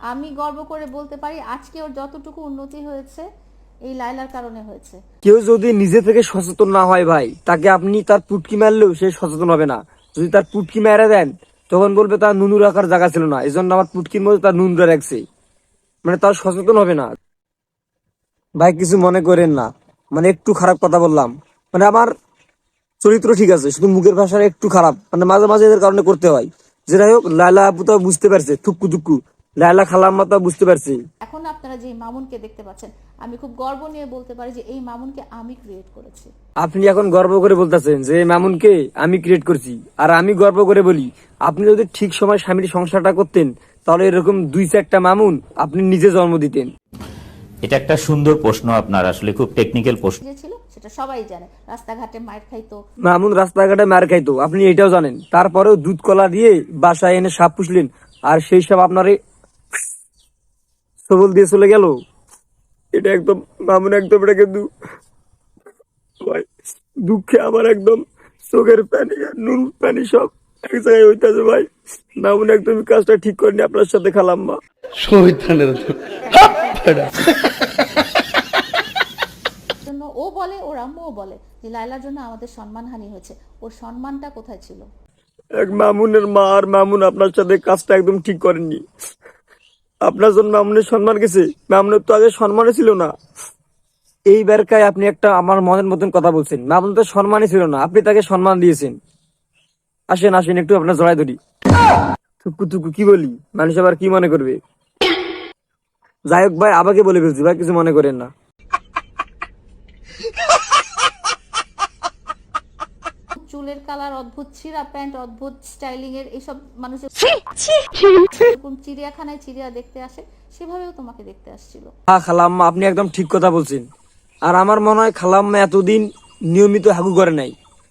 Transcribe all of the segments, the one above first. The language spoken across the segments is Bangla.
আমি গর্ব করে বলতে পারি আজকে ওর যতটুকু উন্নতি হয়েছে এই লাইলার কারণে হয়েছে। কেউ যদি নিজে থেকে সচেতন না হয় ভাই, তাকে আপনি তার পুটকি মারলেও সে সচেতন হবে না। যদি তার পুটকি মেরে দেন তখন বলবে তার নুনু রাখার জায়গা ছিল না, এই জন্য আমার পুটকির মধ্যে তার নুনরা রাখছে, মানে তার সচেতন হবে না। ভাই কিছু মনে করেন না, মানে একটু খারাপ কথা বললাম, মানে আমার চরিত্র ঠিক আছে, শুধু মুখের ভাষাটা একটু খারাপ, মানে মাঝে মাঝে এদের কারণে করতে হয়। যেটাই হোক, লায়লা আপু তো বুঝতে পারছে থুক্কু থুক্কু, লায়লা খালাম্মা তো বুঝতে পারছে। এখন আপনারা যে মামুনকে দেখতে পাচ্ছেন, আমি খুব গর্ব নিয়ে বলতে পারি যে এই মামুনকে আমি ক্রিয়েট করেছি। আপনি এখন গর্ব করে বলতেছেন যে মামুনকে আমি ক্রিয়েট করছি, আর আমি গর্ব করে বলি আপনি যদি ঠিক সময় স্বামীর সংসারটা করতেন তাহলে এরকম 2-4টা মামুন আপনি নিজে জন্ম দিতেন। এটা একটা সুন্দর প্রশ্ন আপনার, আসলে খুব টেকনিক্যাল প্রশ্ন। যে ছিল সেটা সবাই জানে, রাস্তাঘাটে মাইর খাইতো। মামুন রাস্তাঘাটে মার খাইতো, আপনি এটাও জানেন, তারপরেও দুধ কলা দিয়ে বাসায় এনে সাপ পুষলেন, আর সেই সব আপনারে সবল দিয়ে চলে গেল। এটা একদম মামুন, একদম এটা কিন্তু ভাই দুঃখে আমার একদম চোখের পানি আর নুন পানি সব এক জায়গায় হইতেছে ভাই। মামুন একদমই কাজটা ঠিক করেনি আপনার সাথে খালাম্মা। জন্য ও বলে, ওর আম্মুও বলে যে লাইলার জন্য আমাদের সম্মানহানি হয়েছে। ওর সম্মানটা কোথায় ছিল? এক মামুনের মা আর মামুন আপনার সাথে কাজটা একদম ঠিক করেননি। আপনার জন্য মামুনের সম্মান গেছে, মামুনের তো আগে সম্মানই ছিল না। এই বেরকায় আপনি একটা আমার মনের মতন কথা বলছেন, মামুন তো সম্মানই ছিল না, আপনি তাকে সম্মান দিয়েছেন। আসেন আসেন একটু আপনার জড়াই ধরি। থুকু থুকু কি বলি, মানুষ আবার কি মনে করবে। যাই হোক ভাই, আবাকে বলে ফেলছি ভাই, কিছু মনে করেন না। চুলের কালার অদ্ভুত, ছিঁড়া প্যান্ট অদ্ভুত স্টাইলিং এর, এইসব মানুষের এরকম চিড়িয়াখানায় চিড়িয়া দেখতে আসে সেভাবেও তোমাকে দেখতে আসছিল। হ্যাঁ খালাম্মা, আপনি একদম ঠিক কথা বলছেন। আর আমার মনে হয় খালাম্মা এতদিন নিয়মিত হাগু করে নাই,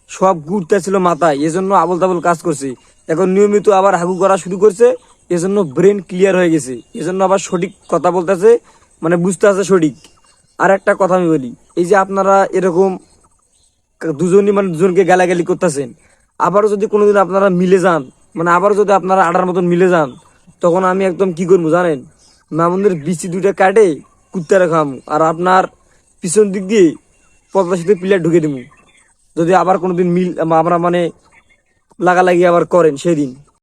সব ঘুরতে ছিল মাথায়, এজন্য আবল তাবল কাজ করছে। এখন নিয়মিত আবার হাগু করা শুরু করছে, এজন্য ব্রেন ক্লিয়ার হয়ে গেছে, এজন্য আবার সঠিক কথা বলতেছে, মানে বুঝতে আছে সঠিক। আর একটা কথা আমি বলি, এই যে আপনারা এরকম দুজনই মানে দুজনকে গালাগালি করতেছেন, আবারও যদি কোনোদিন আপনারা মিলে যান, মানে আবারও যদি আপনারা আডার মতন মিলে যান, তখন আমি একদম কি করবো জানেন, মামুনের বিচি দুইটা কাটে কুত্তারে খাম, আর আপনার পিছন দিক দিয়ে পদ্মার সাথে পিলার ঢুকে দিব, যদি আবার কোনোদিন মিল আমরা মানে লাগালাগি আবার করেন সেদিন।